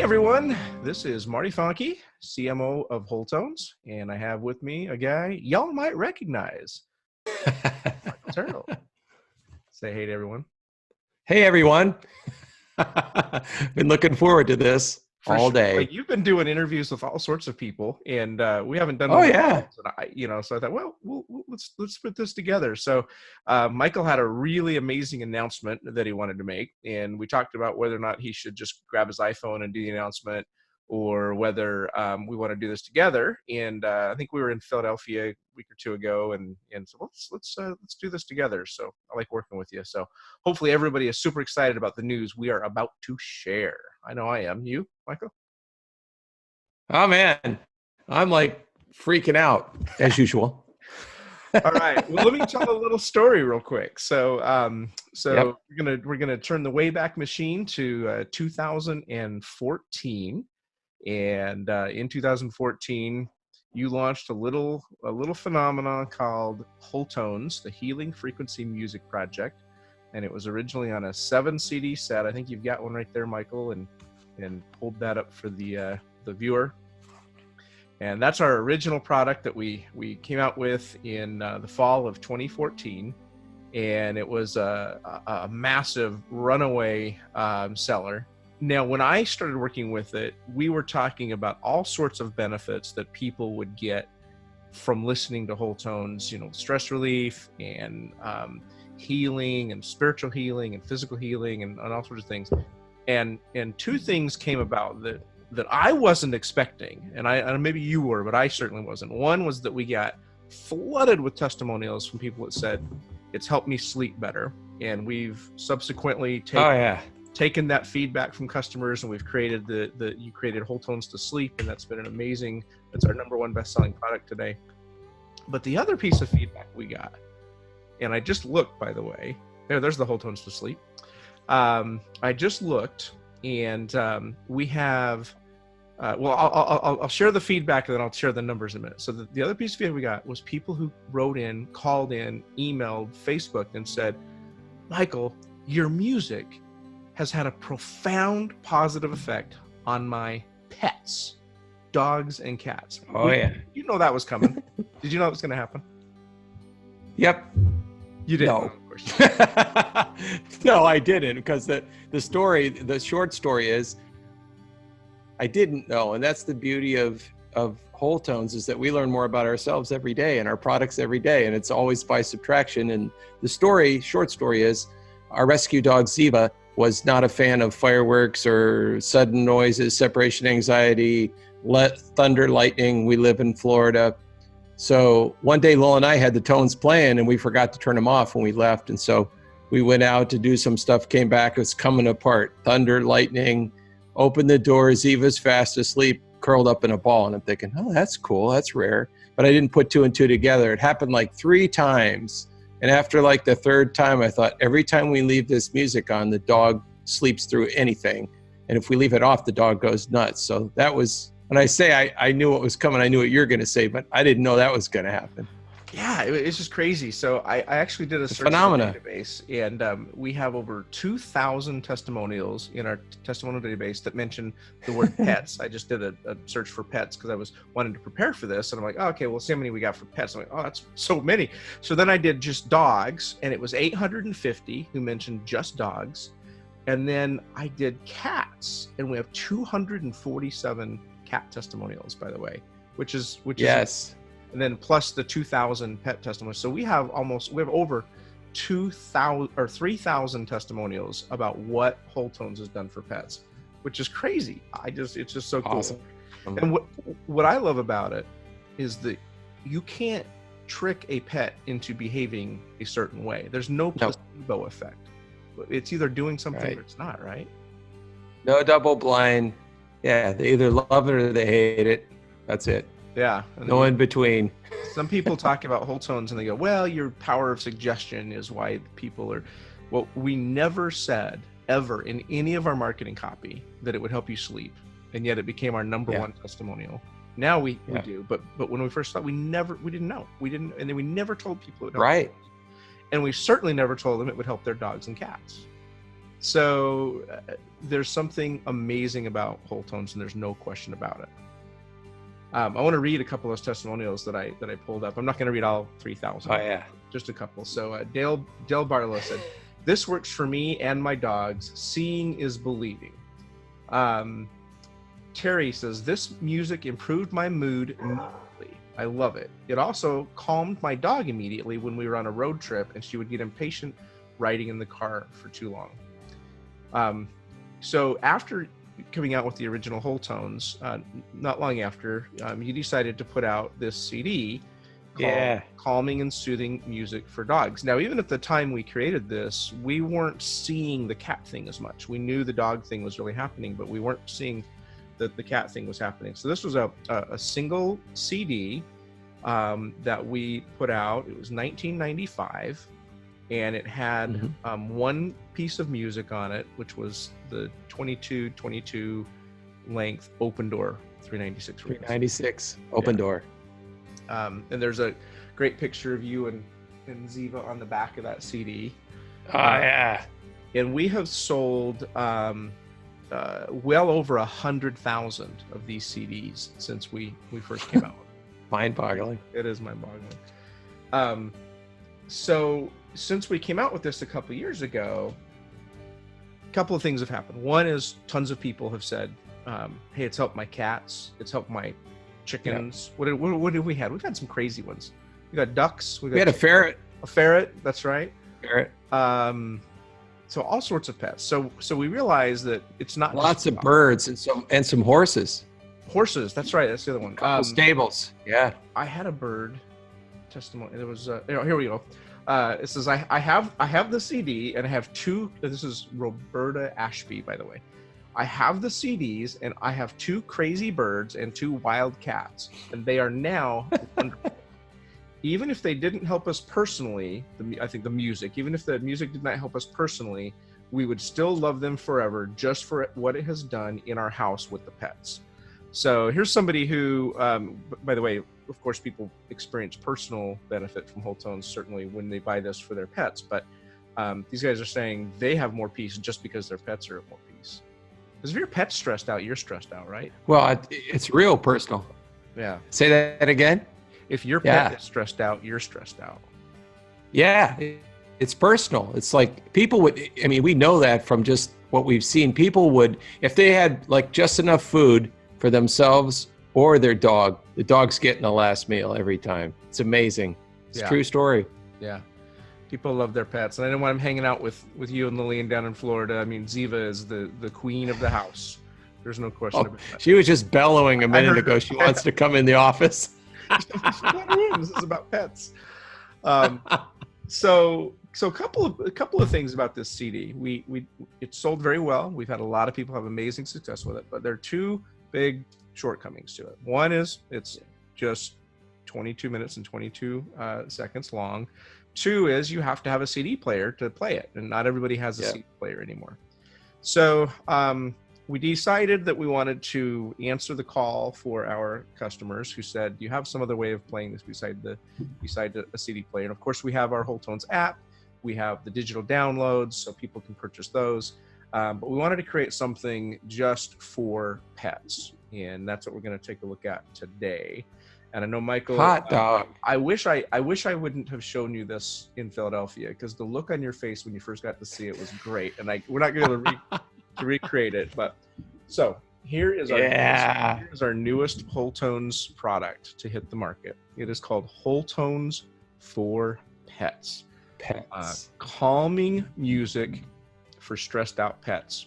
Hey everyone, this is Marty Fonke, CMO of Wholetones, and I have with me a guy y'all might recognize, Michael Turtle. Say hey to everyone. Hey everyone. Been looking forward to this all day. Like, you've been doing interviews with all sorts of people, and we haven't done Oh one. yeah. So I thought, well, let's put this together. So Michael had a really amazing announcement that he wanted to make, and we talked about whether or not he should just grab his iPhone and do the announcement, or whether we want to do this together. And I think we were in Philadelphia a week or two ago, and so let's do this together. So I like working with you. So hopefully everybody is super excited about the news we are about to share. I know I am. You, Michael? Oh man. I'm like freaking out as usual. All right. Well, let me tell a little story real quick. So, Yep. we're gonna turn the Wayback Machine to 2014, and in 2014, you launched a little phenomenon called Wholetones, the Healing Frequency Music Project, and it was originally on a 7 CD set. I think you've got one right there, Michael, and hold that up for the viewer. And that's our original product that we came out with in the fall of 2014. And it was a massive runaway seller. Now, when I started working with it, we were talking about all sorts of benefits that people would get from listening to Wholetones, stress relief and healing and spiritual healing and physical healing and all sorts of things. And two things came about that I wasn't expecting, and maybe you were, but I certainly wasn't. One was that we got flooded with testimonials from people that said, it's helped me sleep better. And we've subsequently taken that feedback from customers, and we've created you created Wholetones to Sleep, and that's been that's our #1 best-selling product today. But the other piece of feedback we got, and I just looked, by the way, there's the Wholetones to Sleep. I just looked, and we have, I'll share the feedback, and then I'll share the numbers in a minute. So the other piece of feedback we got was people who wrote in, called in, emailed, Facebooked, and said, Michael, your music has had a profound positive effect on my pets, dogs and cats. Oh yeah. You know that was coming. Did you know it was going to happen? Yep. You didn't. No. Of course. No, I didn't, because the short story is I didn't know. And that's the beauty of Wholetones, is that we learn more about ourselves every day and our products every day. And it's always by subtraction. And the short story is our rescue dog, Ziva, was not a fan of fireworks or sudden noises, separation anxiety, thunder, lightning. We live in Florida. So one day, Lowell and I had the tones playing, and we forgot to turn them off when we left. And so we went out to do some stuff, came back, it was coming apart. Thunder, lightning, opened the door, Ziva's fast asleep, curled up in a ball. And I'm thinking, oh, that's cool, that's rare. But I didn't put 2 and 2 together. It happened like 3 times. And after like the 3rd time, I thought, every time we leave this music on, the dog sleeps through anything. And if we leave it off, the dog goes nuts. So that was, when I say I knew what was coming, I knew what you're going to say, but I didn't know that was going to happen. Yeah, it's just crazy. So I actually did a search in the database, and we have over 2,000 testimonials in our testimonial database that mention the word pets. I just did a search for pets because I was wanting to prepare for this, and I'm like, oh, okay, well, see how many we got for pets. I'm like, oh, that's so many. So then I did just dogs, and it was 850 who mentioned just dogs. And then I did cats, and we have 247 cat testimonials, by the way, which is yes. And then plus the 2,000 pet testimonials. So we have over 2,000 or 3,000 testimonials about what Wholetones has done for pets, which is crazy. It's just so cool. Awesome. And what I love about it is that you can't trick a pet into behaving a certain way. There's no placebo effect. It's either doing something or it's not, right? No double blind. Yeah, they either love it or they hate it. That's it. Yeah. No in between. Some people talk about Wholetones and they go, well, your power of suggestion is why people are... Well, we never said ever in any of our marketing copy that it would help you sleep. And yet it became our #1 testimonial. Now we do. But when we first thought, we didn't know. And then we never told people it would help. Right. And we certainly never told them it would help their dogs and cats. So there's something amazing about Wholetones, and there's no question about it. I want to read a couple of testimonials that I pulled up. I'm not going to read all 3,000. Oh yeah, just a couple. So Dale Barlow said, "This works for me and my dogs. Seeing is believing." Terry says, "This music improved my mood immediately. I love it. It also calmed my dog immediately when we were on a road trip and she would get impatient riding in the car for too long." So after coming out with the original Wholetones, not long after, you decided to put out this CD called Calming and Soothing Music for Dogs. Now, even at the time we created this, we weren't seeing the cat thing as much. We knew the dog thing was really happening, but we weren't seeing that the cat thing was happening. So this was a single CD that we put out. It was 1995, and it had one piece of music on it, which was the 22 length Open Door 396. 396 Open Door. And there's a great picture of you and Ziva on the back of that CD. Yeah. And we have sold well over 100,000 of these CDs since we first came out. Mind-boggling. It is mind-boggling. So since we came out with this a couple of years ago, a couple of things have happened. One is tons of people have said, hey, it's helped my cats. It's helped my chickens. Yep. What did we have? We've had some crazy ones. We got ducks. We had a ferret. A ferret, that's right. Ferret. So all sorts of pets. So we realized that it's not lots of birds and some horses. Horses, that's right. That's the other one. Stables. Yeah. I had a bird testimony. There was here we go. It says I have the CD and I have two. This is Roberta Ashby, by the way. I have the CDs and I have two crazy birds and two wild cats, and they are now wonderful. Even if they didn't help us personally, I think the music, even if the music did not help us personally, we would still love them forever just for what it has done in our house with the pets. So here's somebody who, by the way, of course, people experience personal benefit from Wholetones, certainly when they buy this for their pets. But these guys are saying they have more peace just because their pets are at more peace. Because if your pet's stressed out, you're stressed out, right? Well, it's real personal. Yeah. Say that again. If your pet is stressed out, you're stressed out. Yeah, it's personal. It's like people would, I mean, we know that from just what we've seen. People would, if they had like just enough food for themselves or their dog, the dog's getting the last meal every time. It's amazing. It's a true story. Yeah. People love their pets. And I know when I'm hanging out with you and Lillian down in Florida, I mean, Ziva is the queen of the house. There's no question about that. She was just bellowing a minute ago. She wants to come in the office. This is about pets. So a couple of things about this CD. It sold very well. We've had a lot of people have amazing success with it, but there are two big shortcomings to it. One is it's just 22 minutes and 22 seconds long. Two is you have to have a CD player to play it, and not everybody has a CD player anymore. So we decided that we wanted to answer the call for our customers who said, "Do you have some other way of playing this beside a CD player?" And of course, we have our Wholetones app. We have the digital downloads, so people can purchase those. But we wanted to create something just for pets, and that's what we're going to take a look at today. And I know, Michael, hot dog. I wish I wouldn't have shown you this in Philadelphia, because the look on your face when you first got to see it was great. And we're not going to recreate it, but so here is our newest Wholetones product to hit the market. It is called Wholetones For Pets. Calming music for stressed out pets.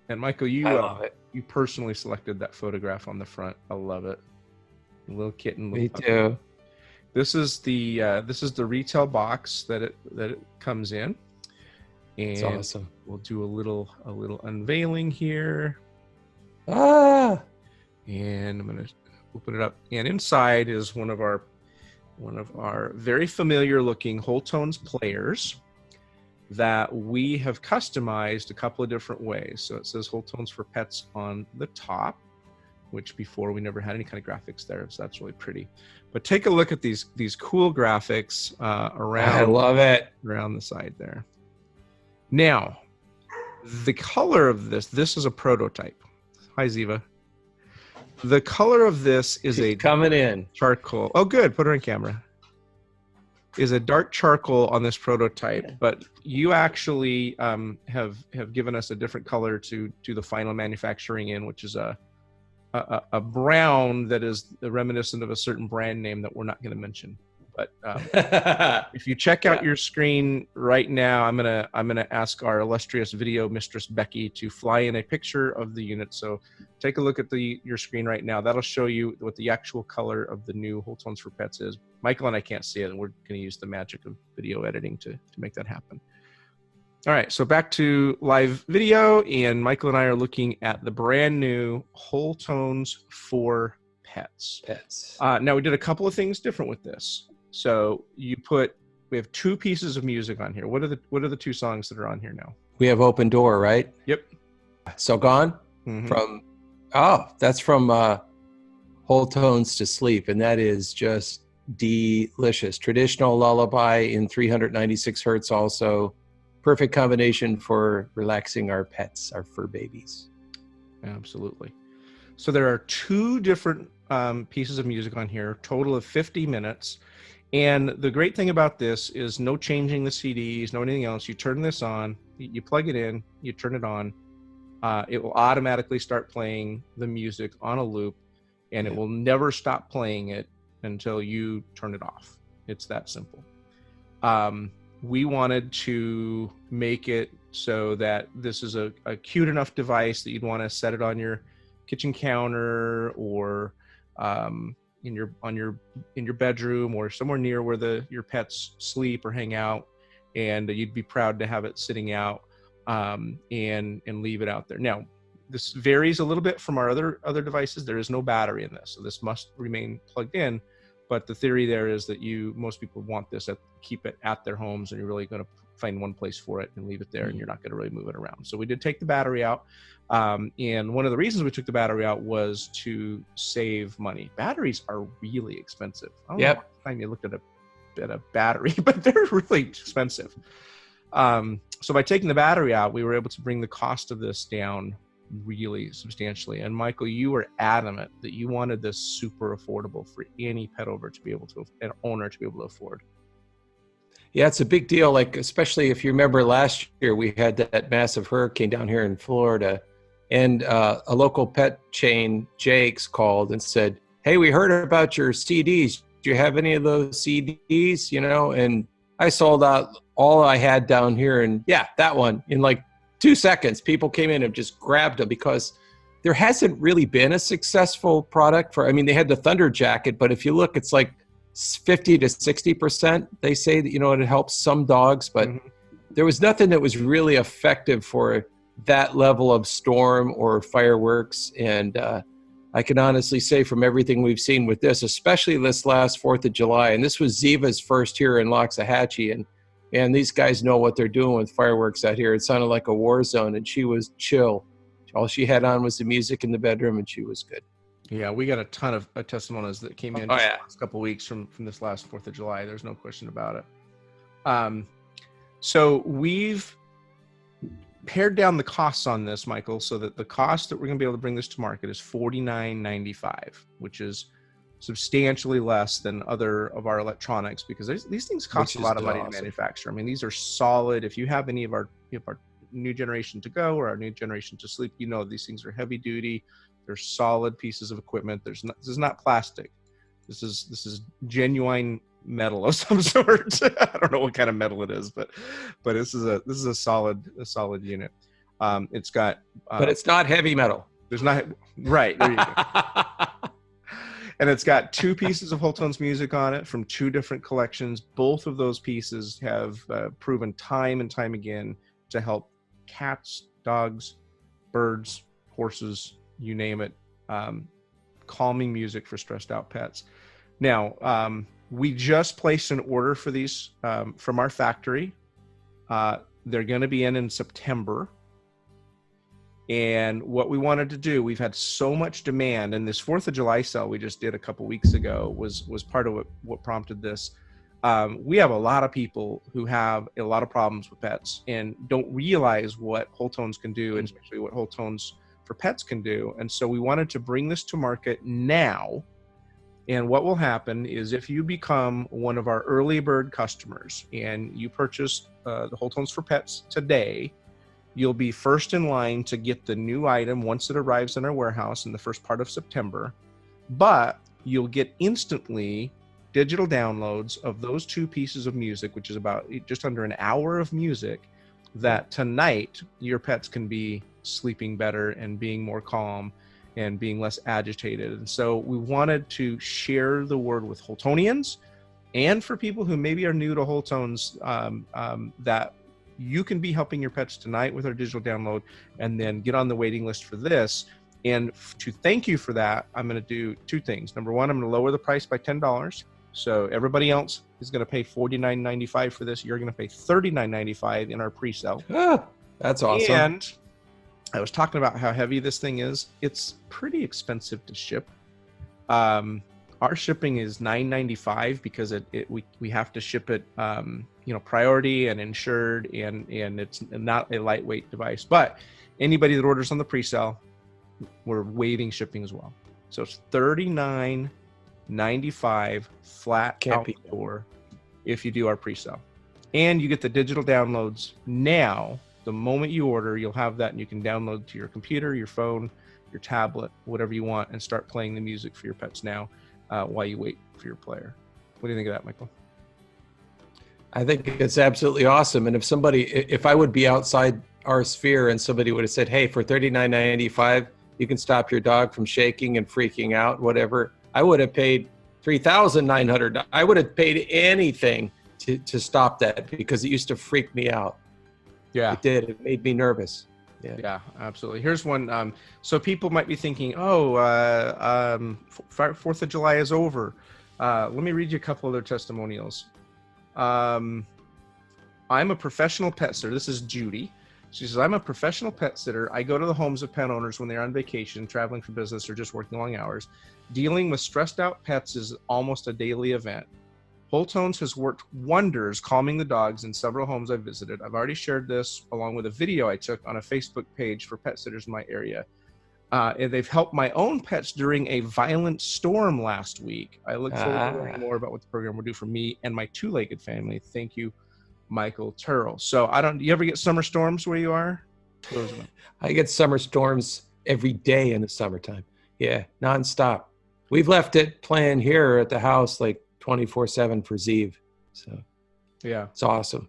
And Michael, I love it. You personally selected that photograph on the front. I love it. Little kitten. Me too. This is the retail box that it comes in, and it's awesome. We'll do a little unveiling here. And I'm gonna open it up, and inside is one of our very familiar looking Wholetones players that we have customized a couple of different ways. So it says Wholetones for Pets on the top, which before we never had any kind of graphics there, so that's really pretty. But take a look at these cool graphics around. I love it. Around the side there. Now, The color of this is a prototype. Hi, Ziva. The color of this is She's a coming in. charcoal. Oh, good. Put her in camera. Is a dark charcoal on this prototype, but you actually have given us a different color to the final manufacturing in, which is a brown that is reminiscent of a certain brand name that we're not going to mention. But if you check out your screen right now, I'm gonna ask our illustrious video mistress Becky to fly in a picture of the unit. So take a look at your screen right now. That'll show you what the actual color of the new Wholetones for Pets is. Michael and I can't see it, and we're going to use the magic of video editing to make that happen. All right, so back to live video, and Michael and I are looking at the brand new Wholetones for Pets. Now we did a couple of things different with this. So we have 2 pieces of music on here. What are the 2 songs that are on here now? We have Open Door, right? Yep. So Gone that's from Wholetones to Sleep, and that is just delicious. Traditional lullaby in 396 hertz also. Perfect combination for relaxing our pets, our fur babies. Absolutely. So there are 2 different pieces of music on here, total of 50 minutes. And the great thing about this is no changing the CDs, no anything else. You turn this on, you plug it in, you turn it on. It will automatically start playing the music on a loop, and it will never stop playing it until you turn it off. It's that simple. We wanted to make it so that this is a cute enough device that you'd want to set it on your kitchen counter or in your bedroom or somewhere near where your pets sleep or hang out, and you'd be proud to have it sitting out and leave it out there. Now, this varies a little bit from our other devices. There is no battery in this, so this must remain plugged in. But the theory there is that most people want this keep it at their homes, and you're really going to find one place for it and leave it there, and you're not going to really move it around. So we did take the battery out. And one of the reasons we took the battery out was to save money. Batteries are really expensive. I don't know last time you looked at a battery, but they're really expensive. So by taking the battery out, we were able to bring the cost of this down really substantially. And Michael, you were adamant that you wanted this super affordable for any pet owner to be able to afford. Yeah, it's a big deal. Like, especially if you remember last year, we had that massive hurricane down here in Florida, and a local pet chain, Jake's, called and said, "Hey, we heard about your CDs. Do you have any of those CDs?" And I sold out all I had down here, and that one in like 2 seconds. People came in and just grabbed them because there hasn't really been a successful product they had the Thunder Jacket, but if you look, it's like 50 to 60%. They say that, it helps some dogs, but there was nothing that was really effective for that level of storm or fireworks. And I can honestly say from everything we've seen with this, especially this last 4th of July, and this was Ziva's first here in Loxahatchee, and these guys know what they're doing with fireworks out here. It sounded like a war zone, and she was chill. All she had on was the music in the bedroom, and she was good. Yeah, we got a ton of testimonies that came in the last couple of weeks from this last 4th of July. There's no question about it. So we've pared down the costs on this, Michael, so that the cost that we're going to be able to bring this to market is $49.95, which is substantially less than other of our electronics, because these things cost a lot of money to manufacture. I mean, these are solid. If you have any of our new generation to go or our new generation to sleep, these things are heavy duty. They're solid pieces of equipment. This is not plastic. This is genuine metal of some sort. I don't know what kind of metal it is, but this is a solid unit. It's got but it's not heavy metal. There's not right there. You go. And it's got 2 pieces of Wholetones music on it from 2 different collections. Both of those pieces have proven time and time again to help cats, dogs, birds, horses, you name it, calming music for stressed out pets. Now, we just placed an order for these from our factory. They're going to be in September. And what we wanted to do, we've had so much demand, and this 4th of July sale we just did a couple weeks ago was part of what prompted this. We have a lot of people who have a lot of problems with pets and don't realize what Wholetones can do, and especially what Wholetones for Pets can do. And so we wanted to bring this to market now. And what will happen is if you become one of our early bird customers and you purchase the Wholetones for Pets today, you'll be first in line to get the new item once it arrives in our warehouse in the first part of September. But you'll get instantly digital downloads of those 2 pieces of music, which is about just under an hour of music, that tonight your pets can be sleeping better and being more calm and being less agitated. And so we wanted to share the word with Wholetonians and for people who maybe are new to Wholetones, that you can be helping your pets tonight with our digital download, and then get on the waiting list for this. And to thank you for that, I'm going to do 2 things. Number one, I'm going to lower the price by $10. So everybody else is going to pay $49.95 for this. You're going to pay $39.95 in our pre-sale. That's awesome. And I was talking about how heavy this thing is. It's pretty expensive to ship. Our shipping is $9.95 because we have to ship it, priority and insured, and it's not a lightweight device. But anybody that orders on the pre-sale, we're waiving shipping as well. So it's $39.95 flat out the door if you do our pre-sale. And you get the digital downloads now. The moment you order, you'll have that, and you can download to your computer, your phone, your tablet, whatever you want, and start playing the music for your pets now while you wait for your player. What do you think of that, Michael? I think it's absolutely awesome. And if I would be outside our sphere and somebody would have said, hey, for $39.95, you can stop your dog from shaking and freaking out, whatever, I would have paid $3,900. I would have paid anything to stop that, because it used to freak me out. Yeah, it did. It made me nervous. Yeah, absolutely. Here's one. So people might be thinking, 4th of July is over. Let me read you a couple other testimonials. I'm a professional pet sitter. This is Judy. She says, I'm a professional pet sitter. I go to the homes of pet owners when they're on vacation, traveling for business, or just working long hours. Dealing with stressed out pets is almost a daily event. Wholetones has worked wonders calming the dogs in several homes I've visited. I've already shared this along with a video I took on a Facebook page for pet sitters in my area. And they've helped my own pets during a violent storm last week. I look forward to learning more about what the program will do for me and my 2-legged family. Thank you, Michael Turrell. So do you ever get summer storms where you are? I get summer storms every day in the summertime. Yeah, nonstop. We've left it playing here at the house like 24/7 for Zeev. So yeah, it's awesome.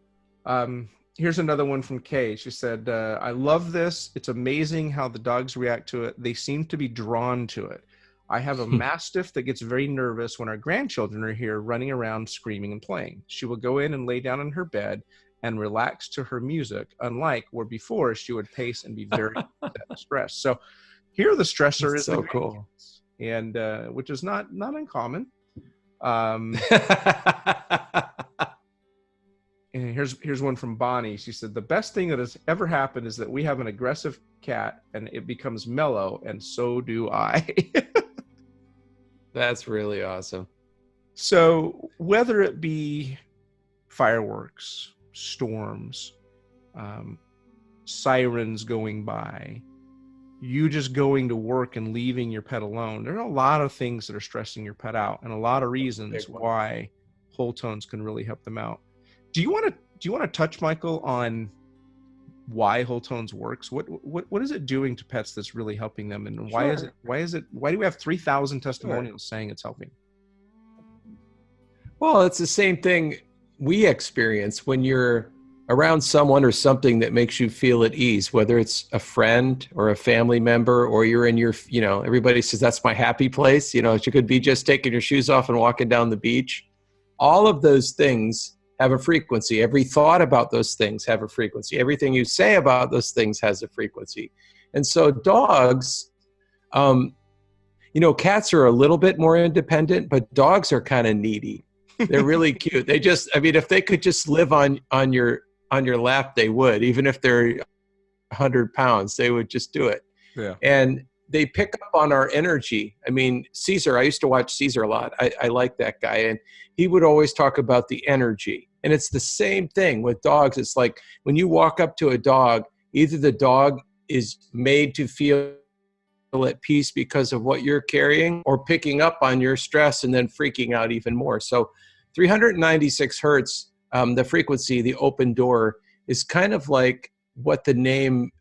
Here's another one from Kay. She said, I love this. It's amazing how the dogs react to it. They seem to be drawn to it. I have a Mastiff that gets very nervous when our grandchildren are here running around screaming and playing. She will go in and lay down in her bed and relax to her music, unlike where before she would pace and be very stressed. So here the stressor is so the cool, and which is not uncommon. And here's one from Bonnie. She said, the best thing that has ever happened is that we have an aggressive cat and it becomes mellow, and so do I. That's really awesome. So whether it be fireworks, storms, sirens going by, you just going to work and leaving your pet alone, there are a lot of things that are stressing your pet out, and a lot of reasons why Wholetones can really help them out. Do you want to touch, Michael, on why Wholetones works? What is it doing to pets that's really helping them, and why do we have 3,000 testimonials saying it's helping? Well, it's the same thing we experience when you're around someone or something that makes you feel at ease, whether it's a friend or a family member, or you're in your, everybody says that's my happy place. You could be just taking your shoes off and walking down the beach. All of those things have a frequency. Every thought about those things have a frequency. Everything you say about those things has a frequency. And so dogs, cats are a little bit more independent, but dogs are kind of needy. They're really cute. They just, if they could just live on your lap, they would. Even if they're 100 pounds, they would just do it. Yeah. And they pick up on our energy. I mean, Caesar, I used to watch Caesar a lot. I like that guy. And he would always talk about the energy. And it's the same thing with dogs. It's like when you walk up to a dog, either the dog is made to feel at peace because of what you're carrying, or picking up on your stress and then freaking out even more. So 396 hertz, the frequency, the open door, is kind of like what the name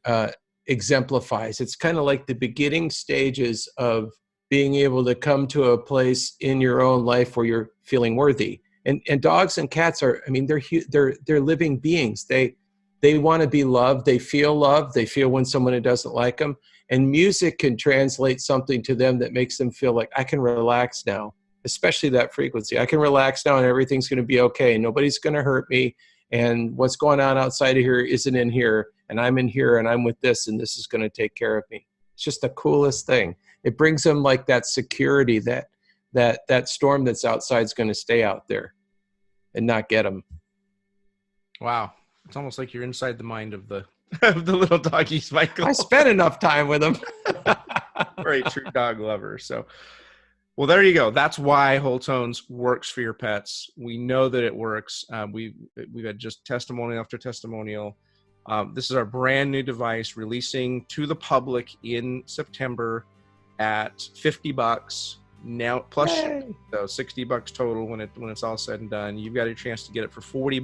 exemplifies. It's kind of like the beginning stages of being able to come to a place in your own life where you're feeling worthy. And dogs and cats are, I mean, they're living beings. They want to be loved. They feel loved. They feel when someone doesn't like them. And music can translate something to them that makes them feel like, I can relax now, especially that frequency. I can relax now and everything's going to be okay. Nobody's going to hurt me. And what's going on outside of here isn't in here. And I'm in here and I'm with this, and this is going to take care of me. It's just the coolest thing. It brings them like that security that storm that's outside is going to stay out there and not get them. Wow. It's almost like you're inside the mind of the of the little doggies, Michael. I spent enough time with them. Very true dog lover. So, well, there you go. That's why Wholetones works for your pets. We know that it works. We've had just testimonial after testimonial. This is our brand new device releasing to the public in September at $50 now, plus Yay. so $60 total when it's all said and done. You've got a chance to get it for $40,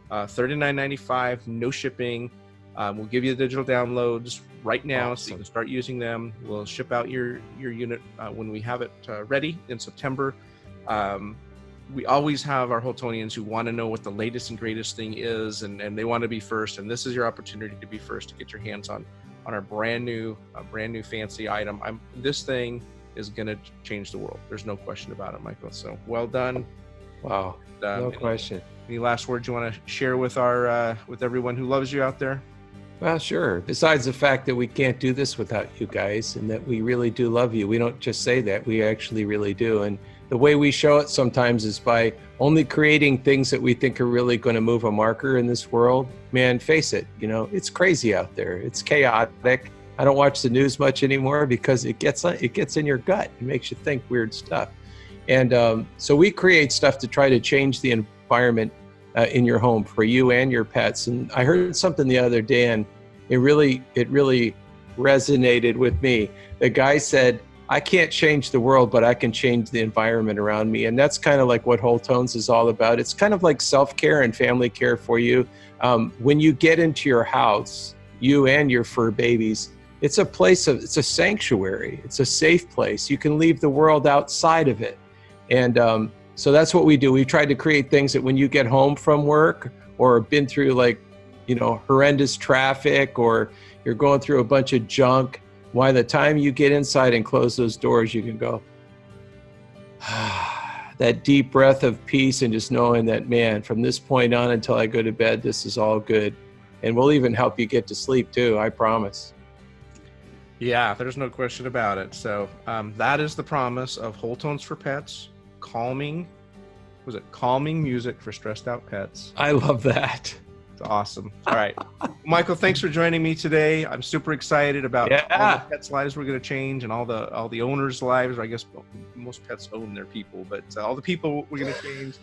$39.95, no shipping. We'll give you the digital downloads right now, so you can start using them. We'll ship out your unit when we have it ready in September. We always have our Wholetonians who want to know what the latest and greatest thing is, and they want to be first. And this is your opportunity to be first, to get your hands on our brand new fancy item. This thing is going to change the world. There's no question about it, Michael. So well done. Wow, no question. Any last words you want to share with with everyone who loves you out there? Well, sure. Besides the fact that we can't do this without you guys, and that we really do love you. We don't just say that, we actually really do. And the way we show it sometimes is by only creating things that we think are really going to move a marker in this world. Man, face it, it's crazy out there. It's chaotic. I don't watch the news much anymore because it gets in your gut. It makes you think weird stuff. And so we create stuff to try to change the environment in your home for you and your pets. And I heard something the other day, and it really resonated with me. The guy said, I can't change the world, but I can change the environment around me. And that's kind of like what Wholetones is all about. It's kind of like self-care and family care for you. When you get into your house, you and your fur babies, it's a sanctuary. It's a safe place. You can leave the world outside of it. And so that's what we do. We've tried to create things that when you get home from work or been through horrendous traffic, or you're going through a bunch of junk, by the time you get inside and close those doors, you can go, that deep breath of peace, and just knowing that, man, from this point on until I go to bed, this is all good. And we'll even help you get to sleep too, I promise. Yeah, there's no question about it. So that is the promise of Wholetones for Pets. Calming music for stressed out pets. I love that. It's awesome. All right. Michael, thanks for joining me today. I'm super excited about all the pets' lives we're going to change, and all the owners' lives. Or I guess most pets own their people, but all the people we're going to change.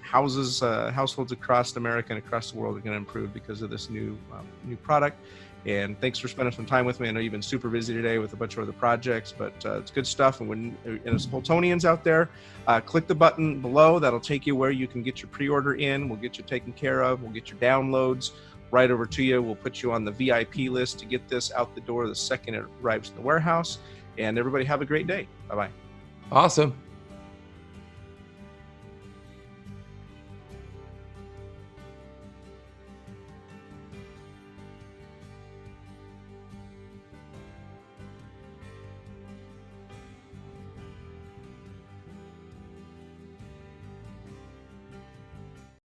Households across America and across the world are going to improve because of this new product. And thanks for spending some time with me. I know you've been super busy today with a bunch of other projects, but it's good stuff. And when as Wholetonians out there, click the button below. That'll take you where you can get your pre-order in. We'll get you taken care of. We'll get your downloads right over to you. We'll put you on the VIP list to get this out the door the second it arrives in the warehouse. And everybody have a great day. Bye-bye. Awesome.